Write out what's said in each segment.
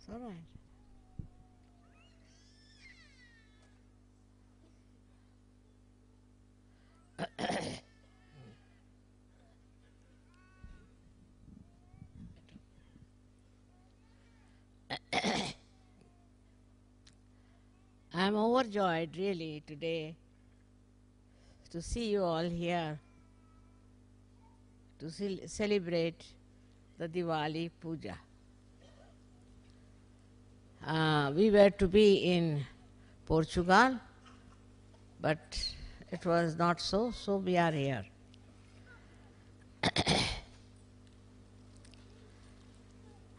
It's all right. I'm overjoyed really today to see you all here to celebrate the Diwali Puja. We were to be in Portugal, but it was not so, so we are here.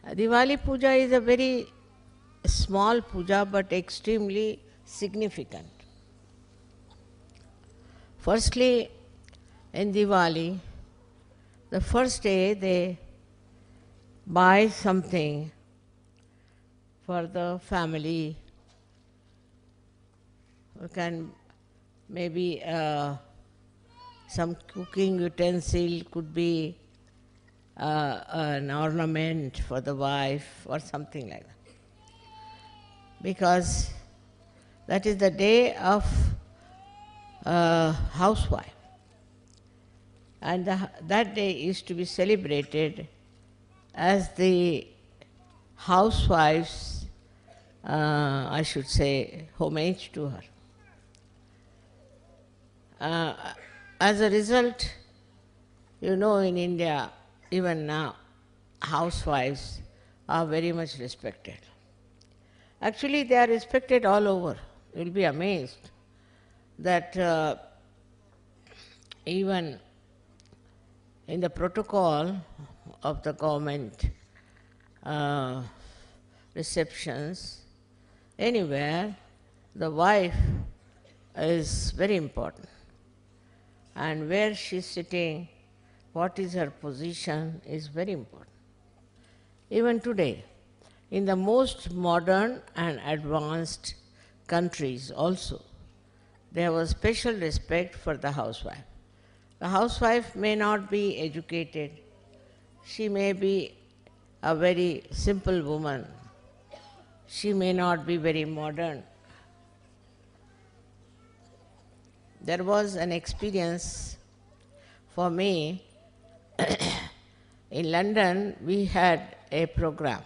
Diwali Puja is a very small puja but extremely significant. Firstly, in Diwali, the first day they buy something for the family. You can maybe some cooking utensil, could be an ornament for the wife or something like that. Because that is the day of housewife. And that day is to be celebrated as the housewife's, I should say, homage to her. As a result, you know, in India, even now, housewives are very much respected. Actually, they are respected all over. You will be amazed that even in the protocol of the government receptions, anywhere, the wife is very important. And where she is sitting, what is her position is very important. Even today, in the most modern and advanced countries also, there was special respect for the housewife. The housewife may not be educated. She may be a very simple woman. She may not be very modern. There was an experience for me. In London, we had a program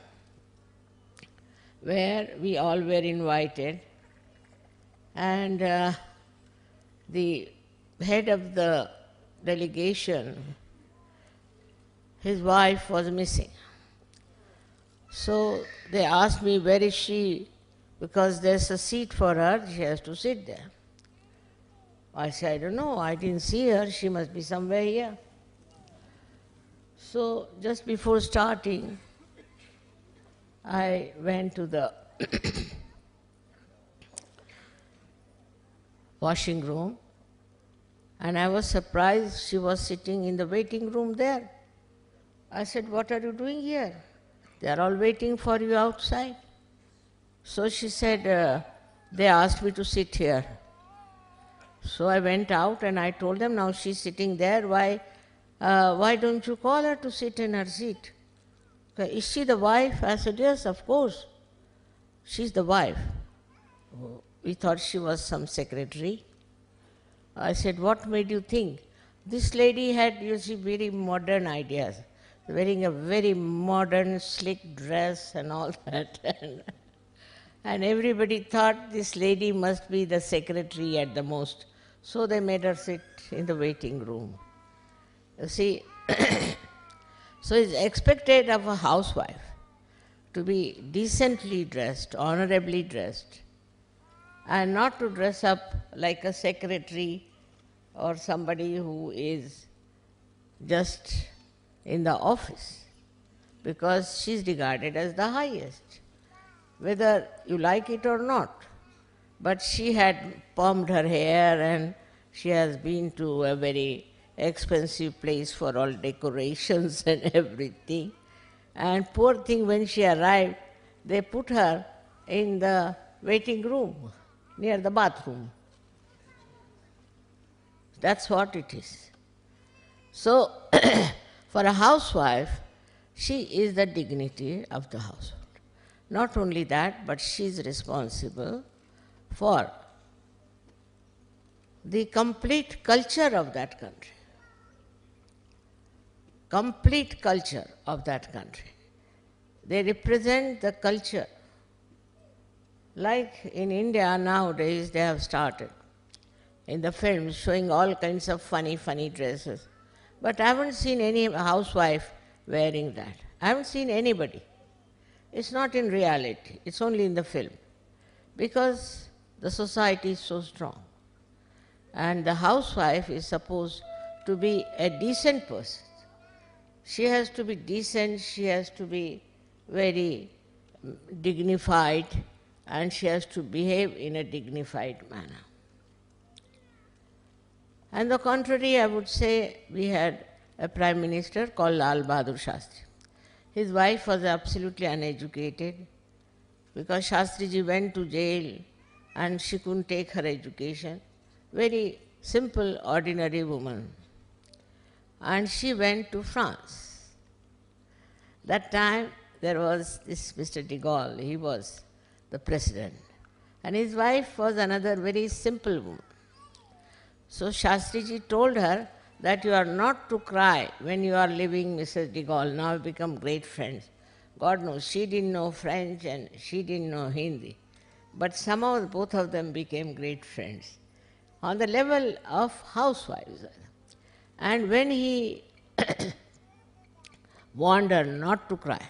where we all were invited, and the head of the delegation, his wife was missing. So they asked me, where is she? Because there's a seat for her, she has to sit there. I said, I don't know, I didn't see her, she must be somewhere here. So just before starting, I went to the washing room, and I was surprised she was sitting in the waiting room there. I said, what are you doing here? They are all waiting for you outside. So she said, they asked me to sit here. So I went out and I told them, now she's sitting there, why don't you call her to sit in her seat? Is she the wife? I said, yes, of course. She's the wife. We thought she was some secretary. I said, what made you think? This lady had, you see, very modern ideas, wearing a very modern, slick dress and all that. And everybody thought this lady must be the secretary at the most. So they made her sit in the waiting room. You see, so it's expected of a housewife to be decently dressed, honorably dressed, and not to dress up like a secretary or somebody who is just in the office, because she's regarded as the highest, whether you like it or not. But she had permed her hair and she has been to a very expensive place for all decorations and everything. And poor thing, when she arrived, they put her in the waiting room near the bathroom. That's what it is. So, for a housewife, she is the dignity of the household. Not only that, but she is responsible for the complete culture of that country. Complete culture of that country. They represent the culture. Like in India nowadays, they have started in the films showing all kinds of funny dresses. But I haven't seen any housewife wearing that. I haven't seen anybody. It's not in reality, it's only in the film. Because the society is so strong. And the housewife is supposed to be a decent person. She has to be decent, she has to be very dignified, and she has to behave in a dignified manner. On the contrary, I would say we had a prime minister called Lal Bahadur Shastri. His wife was absolutely uneducated because Shastriji went to jail and she couldn't take her education. Very simple, ordinary woman. And she went to France. That time there was this Mr. de Gaulle, he was the president. And his wife was another very simple woman. So Shastriji told her that you are not to cry when you are leaving Mrs. de Gaulle. Now we become great friends. God knows, she didn't know French and she didn't know Hindi. But somehow both of them became great friends on the level of housewives. And when he warned her not to cry,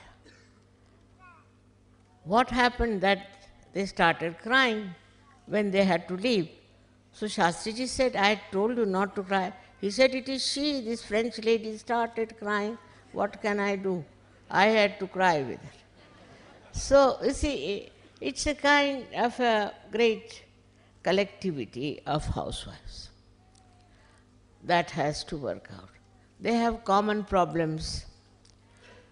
what happened that they started crying when they had to leave. So Shastriji said, I told you not to cry. He said, it is she, this French lady started crying. What can I do? I had to cry with her. So, you see, it's a kind of a great collectivity of housewives that has to work out. They have common problems.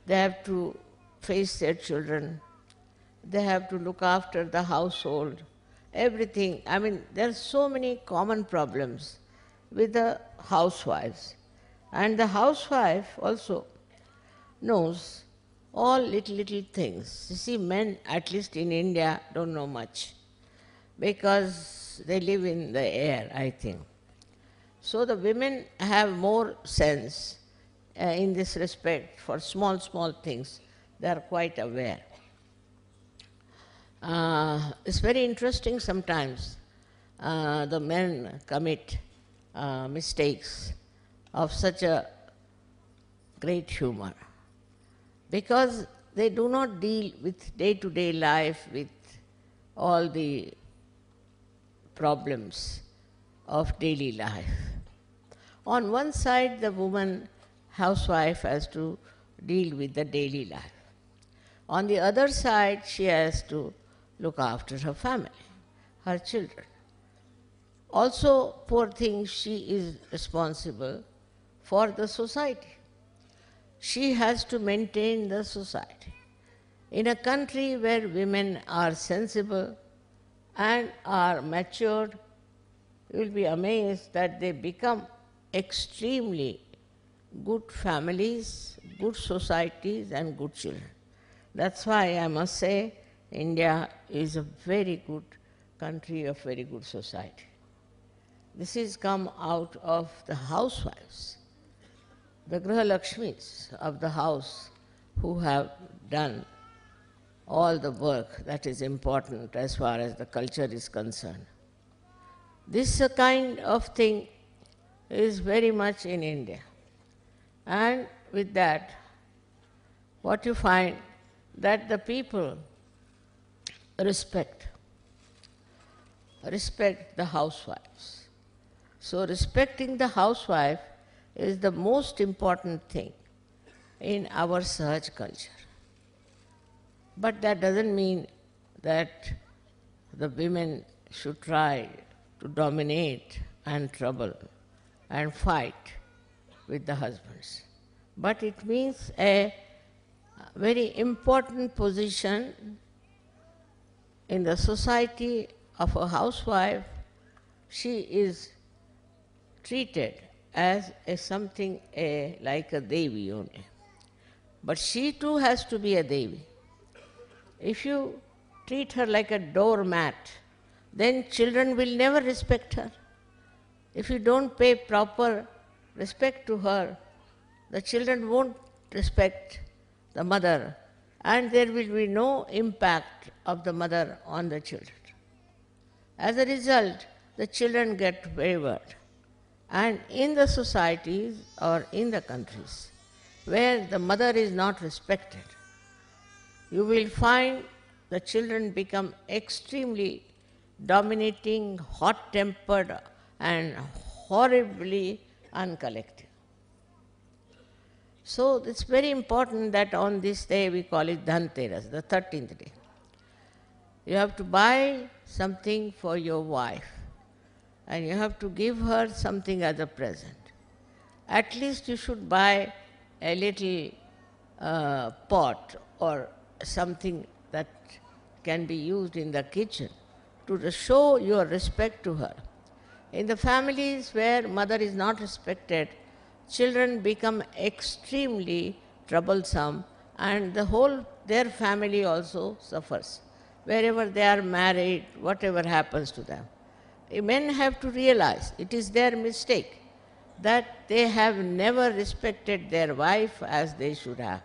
They have to face their children. They have to look after the household, everything. I mean, there are so many common problems with the housewives. And the housewife also knows all little things. You see, men, at least in India, don't know much because they live in the air, I think. So the women have more sense in this respect for small things. They are quite aware. It's very interesting sometimes. The men commit mistakes of such a great humor because they do not deal with day-to-day life, with all the problems of daily life. On one side, the woman housewife has to deal with the daily life. On the other side, she has to look after her family, her children. Also, poor thing, she is responsible for the society. She has to maintain the society. In a country where women are sensible and are matured, you will be amazed that they become extremely good families, good societies, and good children. That's why I must say India is a very good country of very good society. This has come out of the housewives, the Griha Lakshmis of the house who have done all the work that is important as far as the culture is concerned. This kind of thing is very much in India. And with that, what you find that the people respect the housewives. So respecting the housewife is the most important thing in our Sahaj culture. But that doesn't mean that the women should try to dominate and trouble and fight with the husbands. But it means a very important position in the society of a housewife. She is treated as something like a Devi only. But she too has to be a Devi. If you treat her like a doormat, then children will never respect her. If you don't pay proper respect to her, the children won't respect the mother, and there will be no impact of the mother on the children. As a result, the children get wayward. And in the societies or in the countries where the mother is not respected, you will find the children become extremely dominating, hot-tempered, and horribly uncollected. So it's very important that on this day we call it Dhanteras, the 13th day. You have to buy something for your wife and you have to give her something as a present. At least you should buy a little pot or something that can be used in the kitchen to show your respect to her. In the families where mother is not respected, children become extremely troublesome and their family also suffers. Wherever they are married, whatever happens to them. Men have to realize it is their mistake that they have never respected their wife as they should have.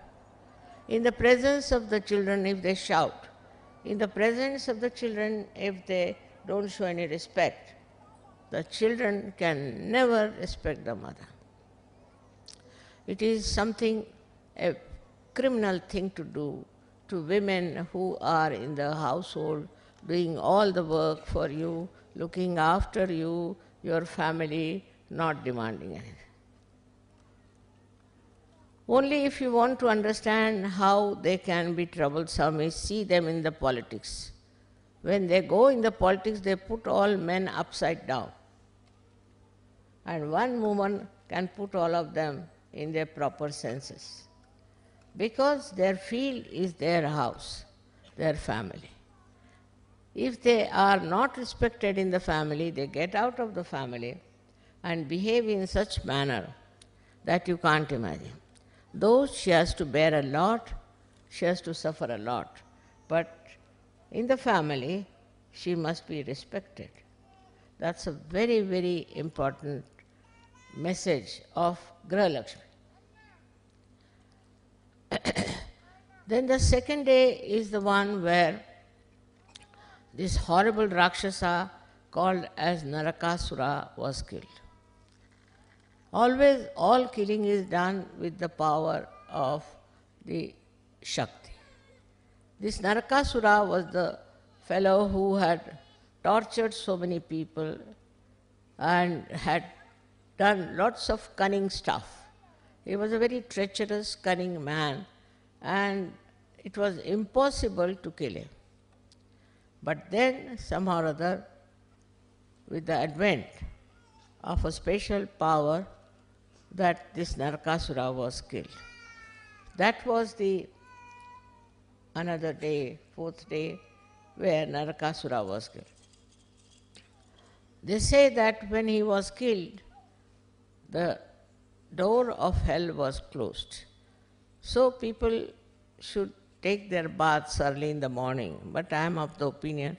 In the presence of the children, if they shout, in the presence of the children, if they don't show any respect, the children can never respect the mother. It is something, a criminal thing to do to women who are in the household, doing all the work for you, looking after you, your family, not demanding anything. Only if you want to understand how they can be troublesome is see them in the politics. When they go in the politics, they put all men upside down. And one woman can put all of them in their proper senses. Because their field is their house, their family. If they are not respected in the family, they get out of the family and behave in such manner that you can't imagine. Though she has to bear a lot, she has to suffer a lot, but in the family, she must be respected. That's a very, very important message of Graha Lakshmi. Then the second day is the one where this horrible Rakshasa called as Narakasura was killed. Always all killing is done with the power of the Shakti. This Narakasura was the fellow who had tortured so many people and had done lots of cunning stuff. He was a very treacherous, cunning man, and it was impossible to kill him. But then, somehow or other, with the advent of a special power, that this Narakasura was killed. That was the another day, fourth day, where Narakasura was killed. They say that when he was killed, the door of hell was closed. So people should take their baths early in the morning. But I am of the opinion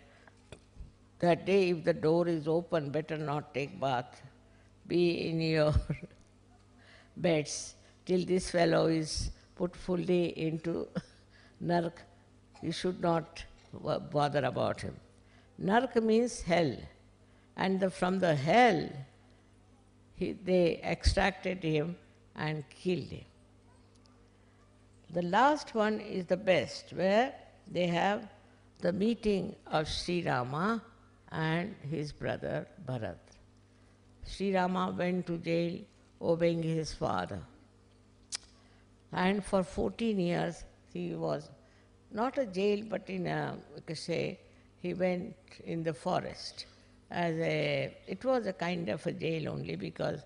that day if the door is open, better not take bath. Be in your beds till this fellow is put fully into Nark. You should not bother about him. Nark means hell. And from the hell, they extracted him and killed him. The last one is the best, where they have the meeting of Sri Rama and his brother Bharat. Sri Rama went to jail obeying his father. And for 14 years he was not a jail, but in a, we could say, he went in the forest. It was a kind of a jail only because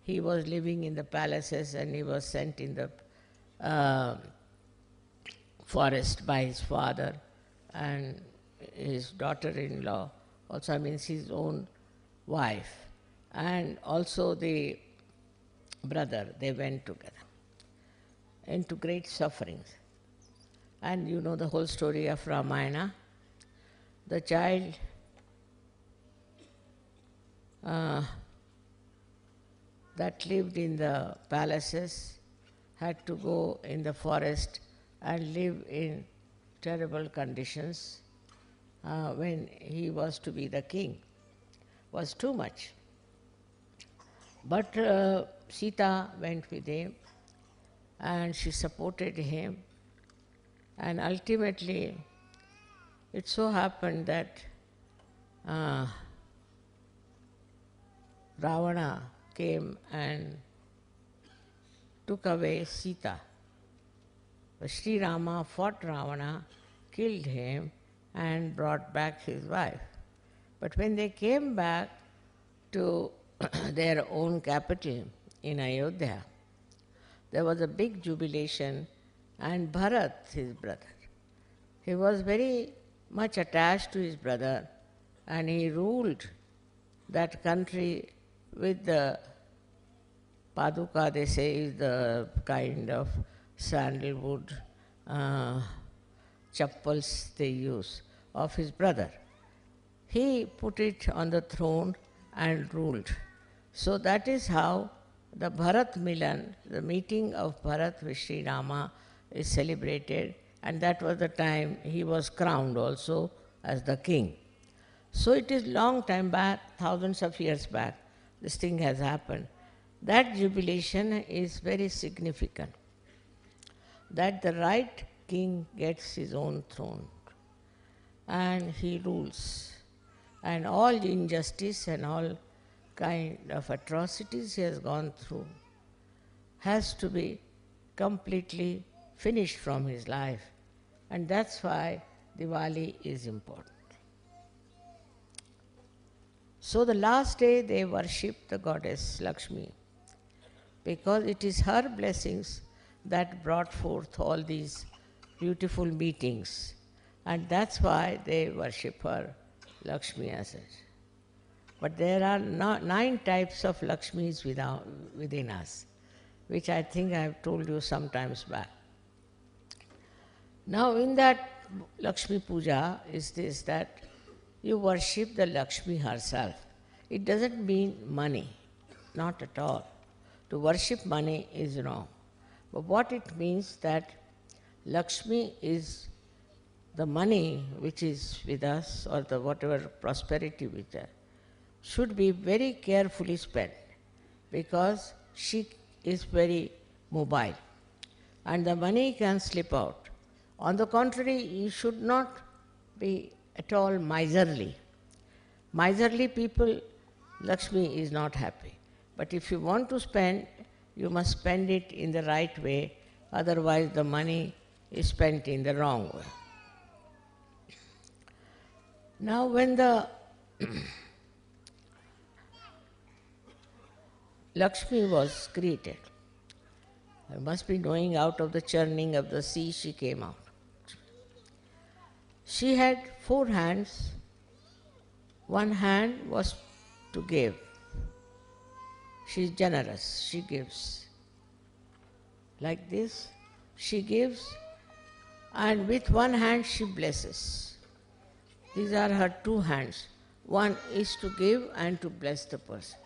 he was living in the palaces and he was sent in the forest by his father and his daughter-in-law, also means his own wife, and also the brother. They went together into great sufferings. And you know the whole story of Ramayana. The child that lived in the palaces had to go in the forest and live in terrible conditions when he was to be the king. Was too much. But Sita went with him and she supported him, and ultimately it so happened that Ravana came and took away Sita. But Sri Rama fought Ravana, killed him, and brought back his wife. But when they came back to their own capital in Ayodhya, there was a big jubilation, and Bharat, his brother, he was very much attached to his brother, and he ruled that country with the paduka, they say, is the kind of sandalwood chappals they use, of his brother. He put it on the throne and ruled. So that is how the Bharat Milan, the meeting of Bharat with Sri Rama, is celebrated, and that was the time he was crowned also as the king. So it is long time back, thousands of years back, this thing has happened. That jubilation is very significant, that the right king gets his own throne and he rules, and all injustice and all kind of atrocities he has gone through has to be completely finished from his life, and that's why Diwali is important. So the last day they worship the goddess Lakshmi, because it is her blessings that brought forth all these beautiful meetings, and that's why they worship her, Lakshmi, as such. But there are 9 types of Lakshmis within us, which I think I have told you sometimes back. Now in that Lakshmi Puja is this, that you worship the Lakshmi herself. It doesn't mean money, not at all. To worship money is wrong. But what it means that Lakshmi is the money which is with us, or the whatever prosperity with us, should be very carefully spent, because she is very mobile and the money can slip out. On the contrary, you should not be at all miserly. Miserly people, Lakshmi is not happy. But if you want to spend, you must spend it in the right way, otherwise the money is spent in the wrong way. Now when the Lakshmi was created, you must be knowing, out of the churning of the sea she came out. She had 4 hands. One hand was to give. She is generous, she gives. Like this, she gives, and with one hand she blesses. These are her 2 hands. One is to give and to bless the person.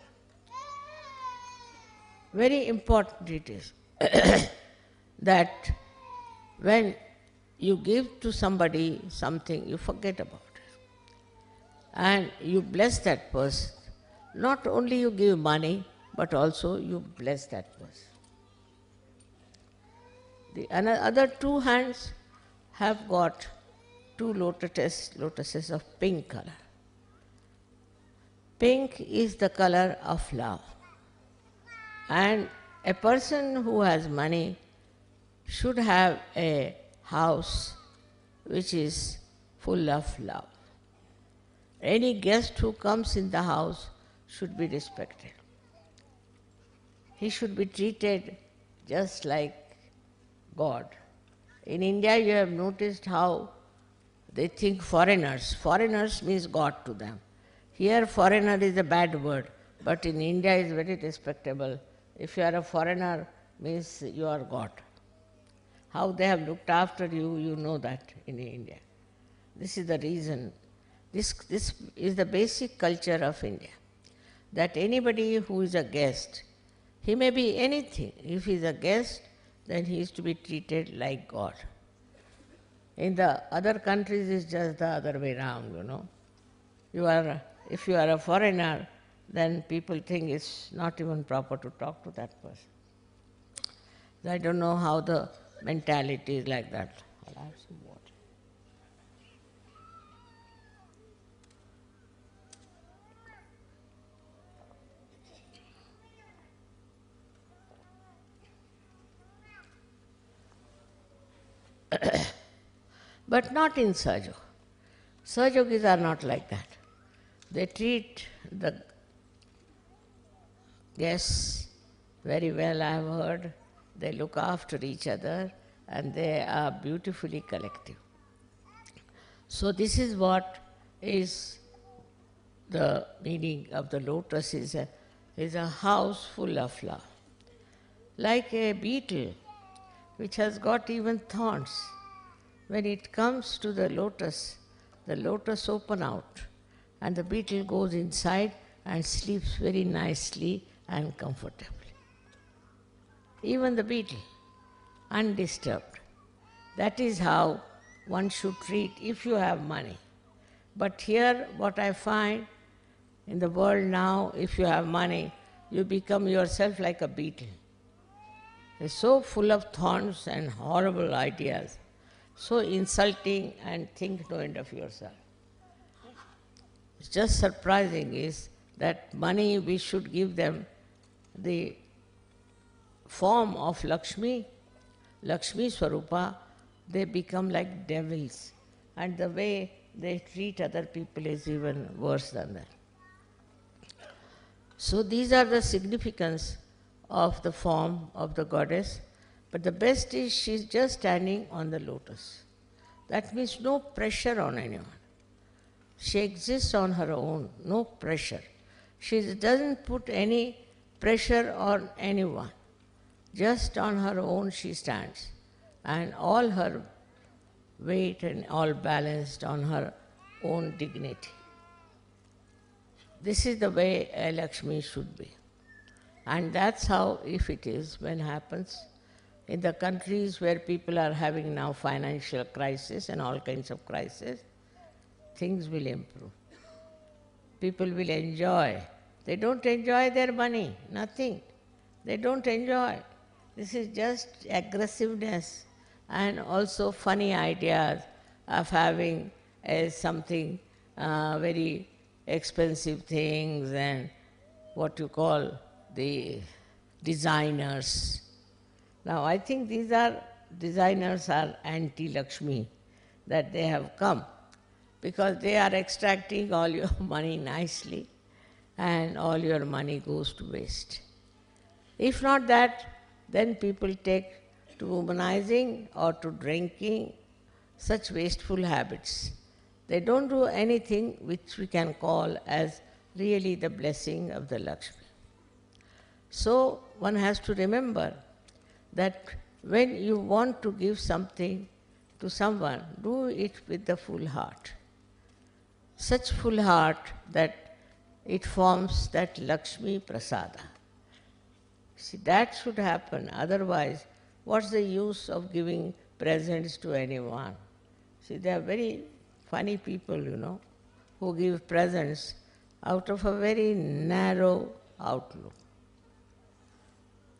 Very important it is that when you give to somebody something, you forget about it. And you bless that person. Not only you give money, but also you bless that person. The other 2 hands have got 2 lotuses of pink color. Pink is the color of love. And a person who has money should have a house which is full of love. Any guest who comes in the house should be respected. He should be treated just like God. In India, you have noticed how they think foreigners. Foreigners means God to them. Here, foreigner is a bad word, but in India it is very respectable. If you are a foreigner, means you are God. how they have looked after you, you know that in India. This is the reason. This is the basic culture of India, that anybody who is a guest, he may be anything. If he is a guest, then he is to be treated like God. In the other countries, it's just the other way around, you know. If you are a foreigner, then people think it's not even proper to talk to that person. I don't know how the mentality is like that. I'll have some water. But not in Sahajog. Sahajogis are not like that. They treat the guests very well, I have heard. They look after each other and they are beautifully collective. So this is what is the meaning of the lotus, is a house full of love. Like a beetle which has got even thorns. When it comes to the lotus open out and the beetle goes inside and sleeps very nicely and comfortably. Even the beetle, undisturbed. That is how one should treat if you have money. But here what I find in the world now, if you have money, you become yourself like a beetle. It's so full of thorns and horrible ideas, so insulting, and think no end of yourself. It's just surprising is that money, we should give them the form of Lakshmi, Lakshmi Swarupa. They become like devils, and the way they treat other people is even worse than that. So these are the significance of the form of the goddess, but the best is she's just standing on the lotus. That means no pressure on anyone. She exists on her own, no pressure. She doesn't put any pressure on anyone. Just on her own she stands, and all her weight and all balanced on her own dignity. This is the way a Lakshmi should be. And that's how, if it is, when happens, in the countries where people are having now financial crisis and all kinds of crisis, things will improve. People will enjoy. They don't enjoy their money, nothing. They don't enjoy. This is just aggressiveness and also funny ideas of having something very expensive things and what you call the designers. Now I think these designers are anti-Lakshmi, that they have come because they are extracting all your money nicely and all your money goes to waste. If not that, then people take to womanizing or to drinking, such wasteful habits. They don't do anything which we can call as really the blessing of the Lakshmi. So one has to remember that when you want to give something to someone, do it with the full heart. Such full heart that it forms that Lakshmi Prasada. See, that should happen. Otherwise, what's the use of giving presents to anyone? See, they are very funny people, you know, who give presents out of a very narrow outlook.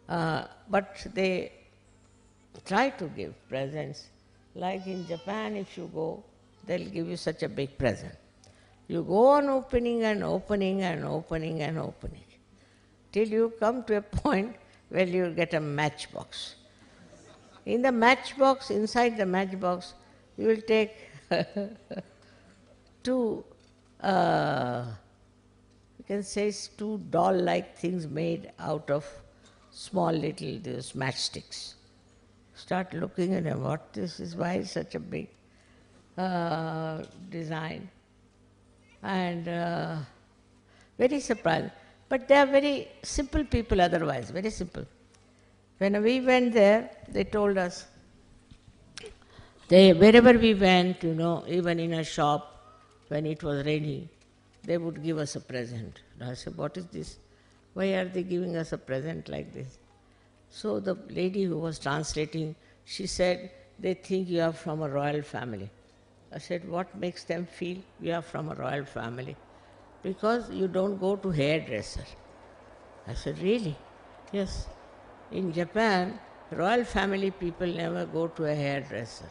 But they try to give presents. Like in Japan, if you go, they'll give you such a big present. You go on opening and opening and opening and opening, till you come to a point where you'll get a matchbox. In the matchbox, inside the matchbox, you will take two, you can say two doll-like things made out of small little these matchsticks. Start looking at them, what this is, why such a big design? And very surprising. But they are very simple people otherwise, very simple. When we went there, they told us, Wherever we went, even in a shop, when it was raining, they would give us a present. And I said, what is this? Why are they giving us a present like this? So the lady who was translating, she said, they think you are from a royal family. I said, what makes them feel you are from a royal family? Because you don't go to hairdresser. I said, really? Yes. In Japan, royal family people never go to a hairdresser.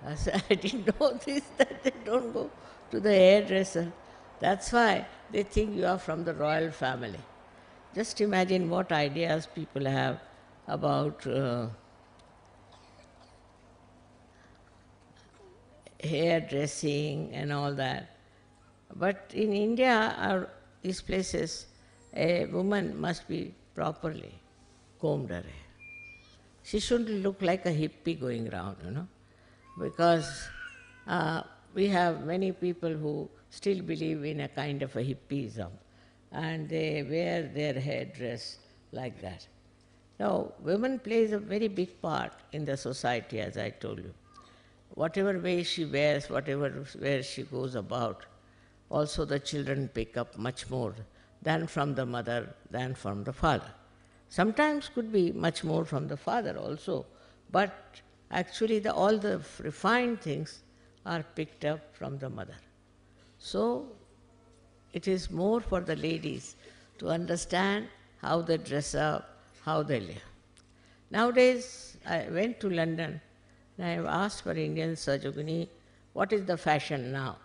I said, I didn't know this, that they don't go to the hairdresser. That's why they think you are from the royal family. Just imagine what ideas people have about hairdressing and all that. But in India, these places, a woman must be properly combed her hair. She shouldn't look like a hippie going around, because we have many people who still believe in a kind of a hippiism, and they wear their headdress like that. Now, women plays a very big part in the society, as I told you. Whatever way she wears, where she goes about, also the children pick up much more than from the mother, than from the father. Sometimes could be much more from the father also, but actually all the refined things are picked up from the mother. So it is more for the ladies to understand how they dress up, how they live. Nowadays, I went to London and I asked for Indian Sajogini, what is the fashion now?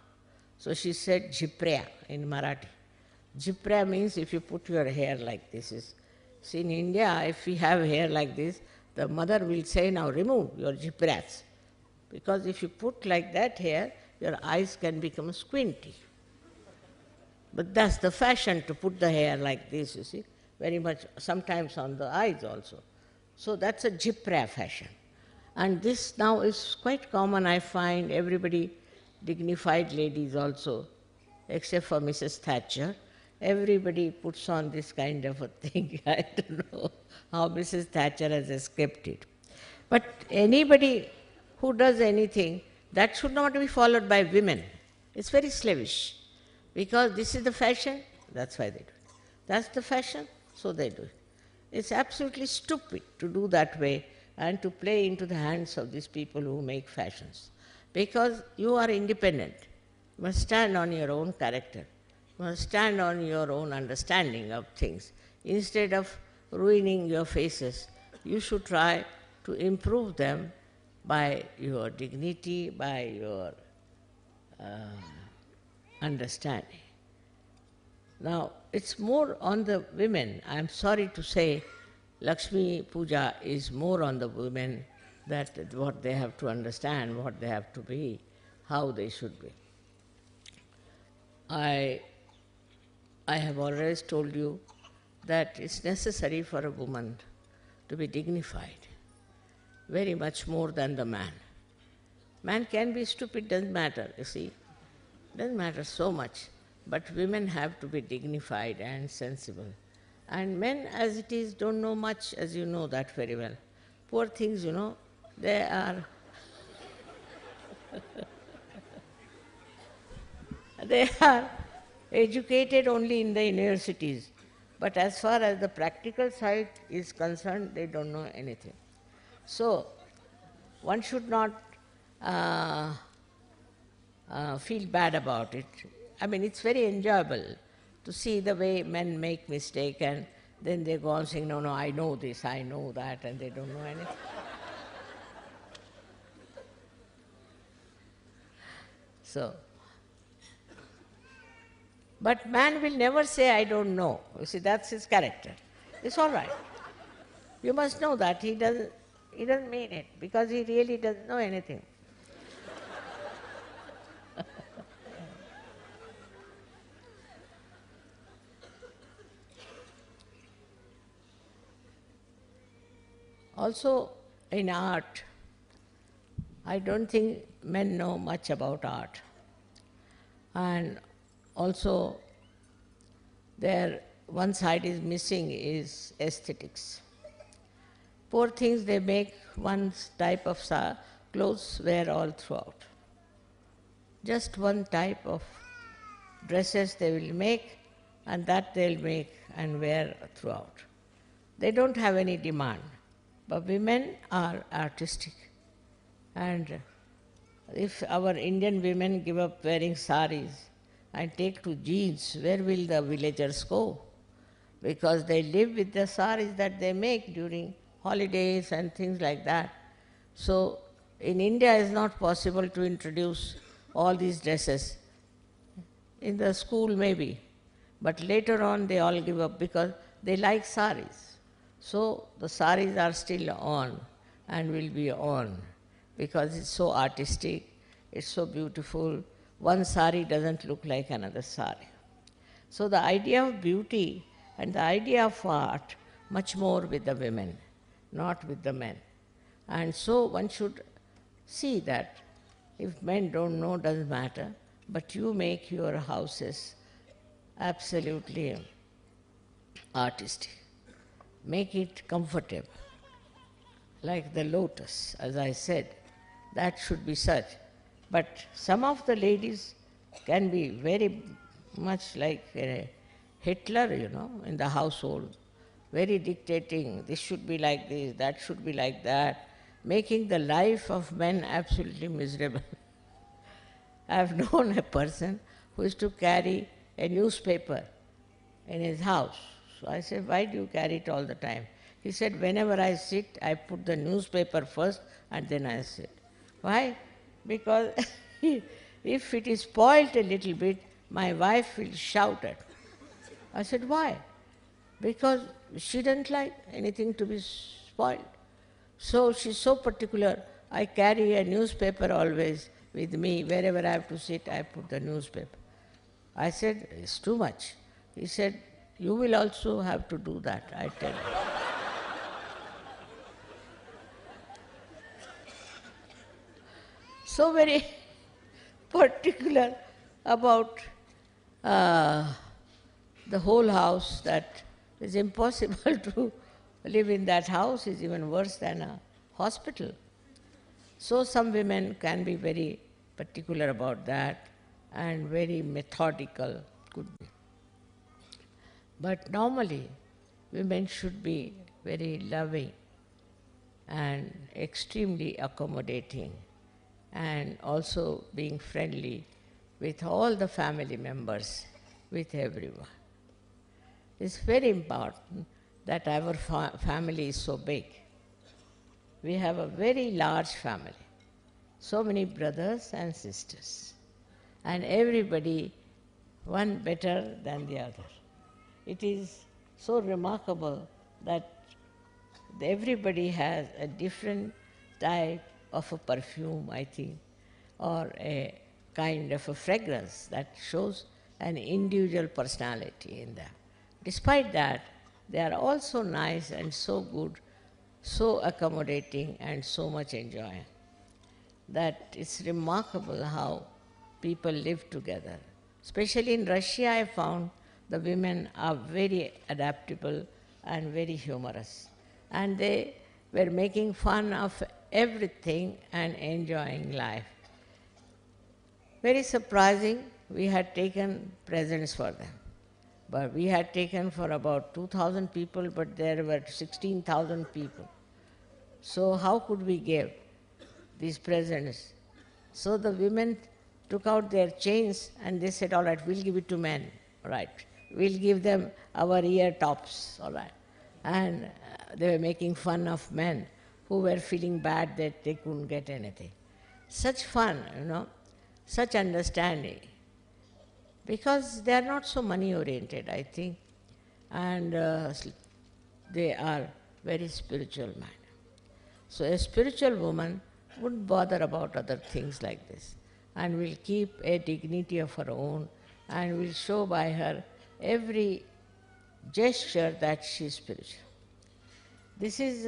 So she said, Jhipriya in Marathi. Jhipriya means if you put your hair like this. See, in India, if we have hair like this, the mother will say, now remove your jhipriyas. Because if you put like that hair, your eyes can become squinty. But that's the fashion, to put the hair like this, you see, very much, sometimes on the eyes also. So that's a jhipriya fashion. And this now is quite common, I find, everybody, dignified ladies also, except for Mrs. Thatcher, everybody puts on this kind of a thing. I don't know how Mrs. Thatcher has escaped it. But anybody who does anything, that should not be followed by women. It's very slavish. Because this is the fashion, that's why they do it. That's the fashion, so they do it. It's absolutely stupid to do that way and to play into the hands of these people who make fashions. Because you are independent. You must stand on your own character. You must stand on your own understanding of things. Instead of ruining your faces, you should try to improve them by your dignity, by your understanding. Now, it's more on the women. I'm sorry to say, Lakshmi Puja is more on the women, that what they have to understand, what they have to be, how they should be. I have always told you that it's necessary for a woman to be dignified, very much more than the man. Man can be stupid, doesn't matter, you see. Doesn't matter so much, but women have to be dignified and sensible. And men, as it is, don't know much, as you know that very well. Poor things, they are they are educated only in the universities, but as far as the practical side is concerned, they don't know anything. So, one should not feel bad about it. I mean, it's very enjoyable to see the way men make mistake and then they go on saying, no, I know this, I know that, and they don't know anything. So, but man will never say, I don't know. You see, that's his character. It's all right. You must know that. He doesn't mean it, because he really doesn't know anything. Also, in art, I don't think men know much about art. And also, one side is missing is aesthetics. Poor things, they make one type of clothes wear all throughout. Just one type of dresses they will make, and that they'll make and wear throughout. They don't have any demand. But women are artistic. And if our Indian women give up wearing saris and take to jeans, where will the villagers go? Because they live with the saris that they make during holidays and things like that. So in India it's not possible to introduce all these dresses. In the school maybe, but later on they all give up because they like saris. So the saris are still on and will be on because it's so artistic, it's so beautiful. One sari doesn't look like another sari. So the idea of beauty and the idea of art much more with the women, not with the men. And so one should see that if men don't know, doesn't matter, but you make your houses absolutely artistic. Make it comfortable. Like the lotus, as I said, that should be such. But some of the ladies can be very much like Hitler, in the household, very dictating, this should be like this, that should be like that, making the life of men absolutely miserable. I have known a person who used to carry a newspaper in his house. So I said, why do you carry it all the time? He said, whenever I sit, I put the newspaper first and then I sit. Why? Because if it is spoiled a little bit, my wife will shout at me. I said, why? Because she doesn't like anything to be spoiled. So she's so particular. I carry a newspaper always with me. Wherever I have to sit, I put the newspaper. I said, it's too much. He said, you will also have to do that, I tell you. So very particular about the whole house that it's impossible to live in that house. Is even worse than a hospital. So some women can be very particular about that and very methodical, could be. But normally, women should be very loving and extremely accommodating and also being friendly with all the family members, with everyone. It's very important that our family is so big. We have a very large family, so many brothers and sisters, and everybody one better than the other. It is so remarkable that everybody has a different type of a perfume, I think, or a kind of a fragrance that shows an individual personality in them. Despite that, they are all so nice and so good, so accommodating and so much enjoying, that it's remarkable how people live together. Especially in Russia, I found the women are very adaptable and very humorous. And they were making fun of everything and enjoying life. Very surprising, we had taken presents for them. But we had taken for about 2,000 people, but there were 16,000 people. So how could we give these presents? So the women took out their chains and they said, all right, we'll give it to men, all right. We'll give them our ear tops, all right. And they were making fun of men who were feeling bad that they couldn't get anything. Such fun, such understanding. Because they are not so money-oriented, I think, and they are very spiritual minded. So a spiritual woman wouldn't bother about other things like this and will keep a dignity of her own and will show by her every gesture that she is spiritual. This is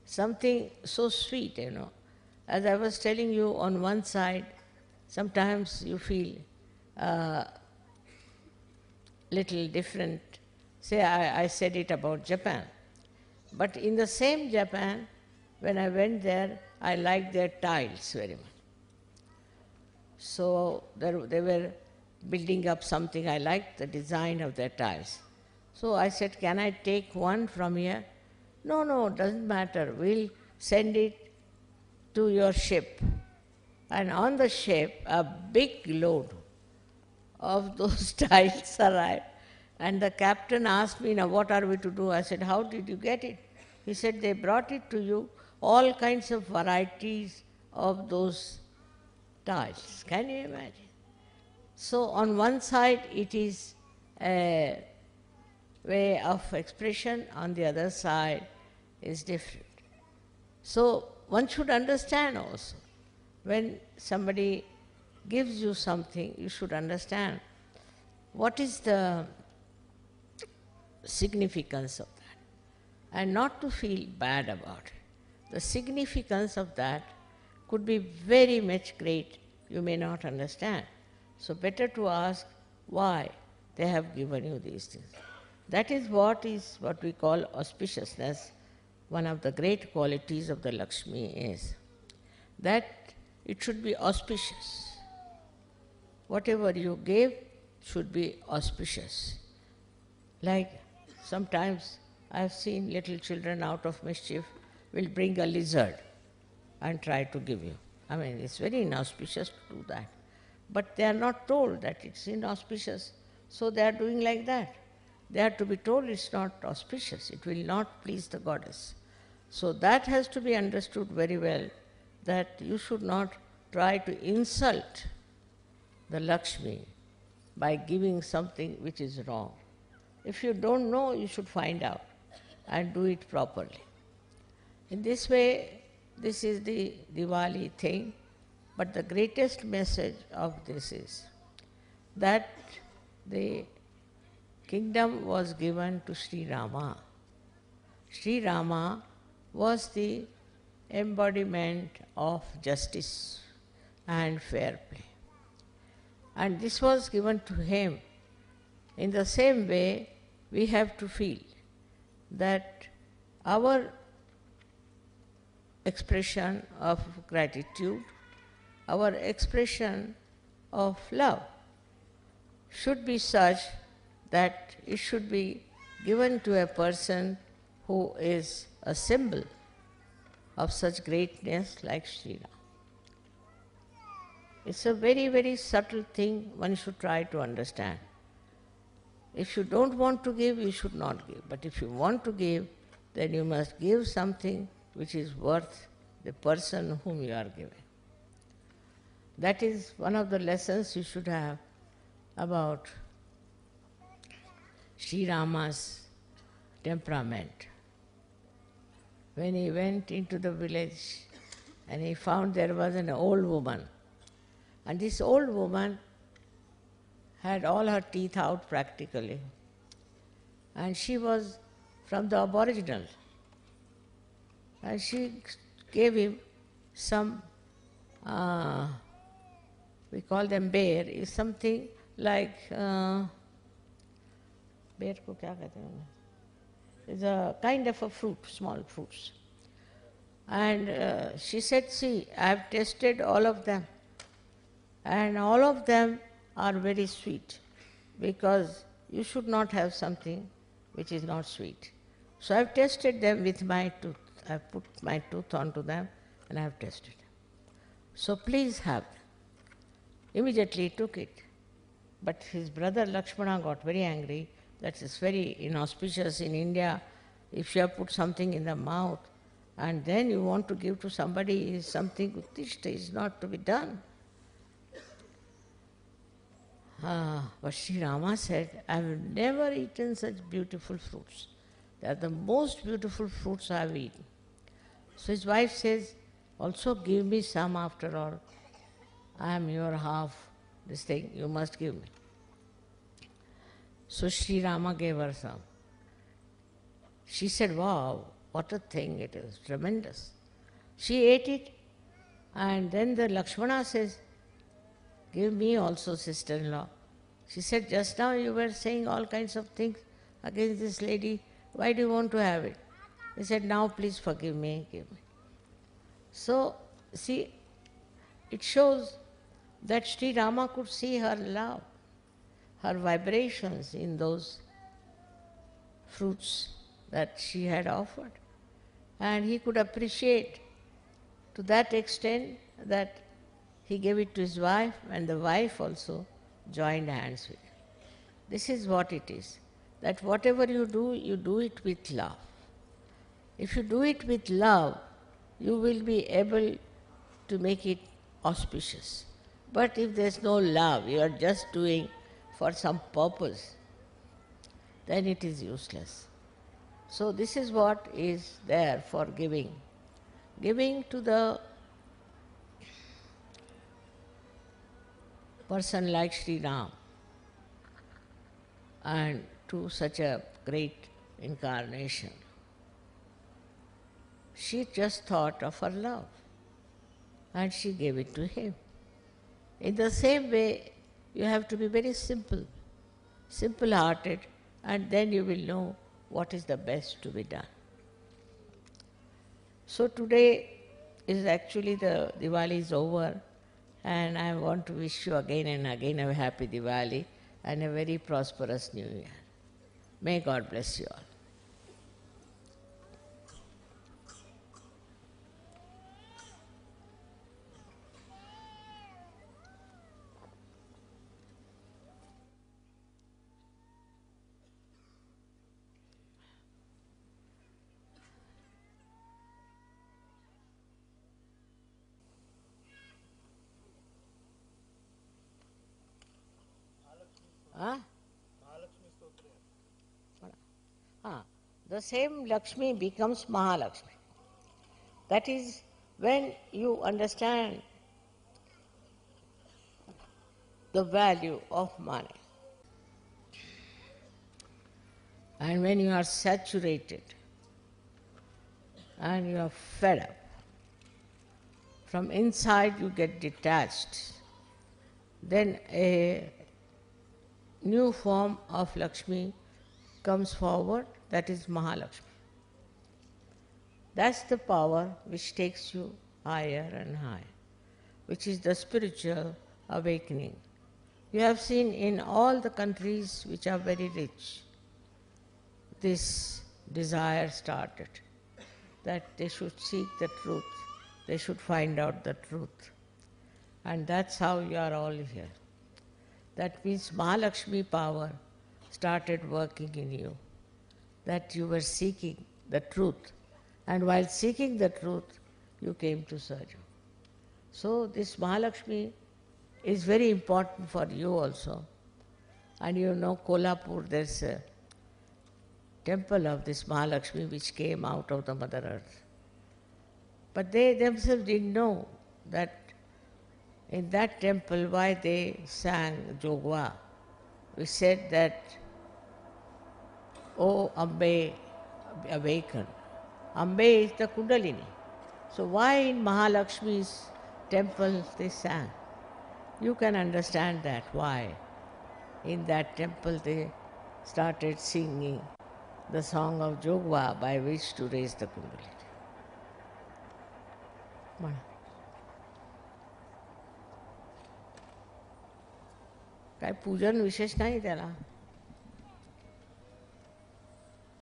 something so sweet, As I was telling you, on one side, sometimes you feel little different. Say, I said it about Japan. But in the same Japan, when I went there, I liked their tiles very much. So they were building up something. I liked the design of their tiles. So I said, can I take one from here? No, no, doesn't matter. We'll send it to your ship. And on the ship, a big load of those tiles arrived. And the captain asked me, now what are we to do? I said, how did you get it? He said, they brought it to you, all kinds of varieties of those tiles. Can you imagine? So on one side it is a way of expression, on the other side is different. So one should understand also, when somebody gives you something, you should understand what is the significance of that, and not to feel bad about it. The significance of that could be very much great, you may not understand. So better to ask why they have given you these things. That is what we call auspiciousness. One of the great qualities of the Lakshmi is that it should be auspicious. Whatever you give should be auspicious. Like sometimes I have seen little children out of mischief will bring a lizard and try to give you. I mean, it's very inauspicious to do that. But they are not told that it's inauspicious, so they are doing like that. They are to be told it's not auspicious, it will not please the goddess. So that has to be understood very well, that you should not try to insult the Lakshmi by giving something which is wrong. If you don't know, you should find out and do it properly. In this way, this is the Diwali thing, but the greatest message of this is that the kingdom was given to Sri Rama. Sri Rama was the embodiment of justice and fair play. And this was given to him. In the same way, we have to feel that our expression of gratitude, our expression of love should be such that it should be given to a person who is a symbol of such greatness like Sri Ram. It's a very, very subtle thing one should try to understand. If you don't want to give, you should not give. But if you want to give, then you must give something which is worth the person whom you are giving. That is one of the lessons you should have about Sri Rama's temperament. When he went into the village and he found there was an old woman, and this old woman had all her teeth out practically, and she was from the Aboriginal, and she gave him some, we call them bear, is something like, bear ko kya kehte hain? It's a kind of a fruit, small fruits. And she said, see, I have tasted all of them, and all of them are very sweet, because you should not have something which is not sweet. So I have tasted them with my tooth. I have put my tooth onto them and I have tasted them. So please have them. Immediately he took it. But his brother Lakshmana got very angry. That is very inauspicious in India. If you have put something in the mouth and then you want to give to somebody is something uttishta, is not to be done. But Sri Rama said, I have never eaten such beautiful fruits. They are the most beautiful fruits I have eaten. So his wife says, also give me some after all. I am your half, this thing, you must give me. So Sri Rama gave her some. She said, wow, what a thing it is, tremendous. She ate it, and then the Lakshmana says, give me also, sister-in-law. She said, just now you were saying all kinds of things against this lady. Why do you want to have it? He said, now please forgive me, give me. So, see, it shows that Sri Rama could see her love, her vibrations in those fruits that she had offered. And he could appreciate to that extent that he gave it to his wife, and the wife also joined hands with him. This is what it is, that whatever you do it with love. If you do it with love, you will be able to make it auspicious. But if there's no love, you are just doing for some purpose, then it is useless. So this is what is there for giving. Giving to the person like Sri Ram and to such a great incarnation. She just thought of her love and she gave it to him. In the same way, you have to be very simple, simple-hearted, and then you will know what is the best to be done. So today is actually the Diwali is over, and I want to wish you again and again a happy Diwali and a very prosperous New Year. May God bless you all. Huh? The same Lakshmi becomes Mahalakshmi. That is when you understand the value of money. And when you are saturated and you are fed up, from inside you get detached, then a new form of Lakshmi comes forward, that is Mahalakshmi. That's the power which takes you higher and higher, which is the spiritual awakening. You have seen in all the countries which are very rich, this desire started, that they should seek the truth, they should find out the truth. And that's how you are all here. That means Mahalakshmi power started working in you, that you were seeking the truth. And while seeking the truth, you came to Sarju. So this Mahalakshmi is very important for you also. And you know Kolhapur, there's a temple of this Mahalakshmi which came out of the Mother Earth. But they themselves didn't know that in that temple why they sang Jogwa. We said that, "Oh Ambe, awaken." Ambe is the Kundalini. So why in Mahalakshmi's temple they sang? You can understand that, why. In that temple they started singing the song of Jogwa by which to raise the Kundalini. काय पूजन विशेष नाही त्याला.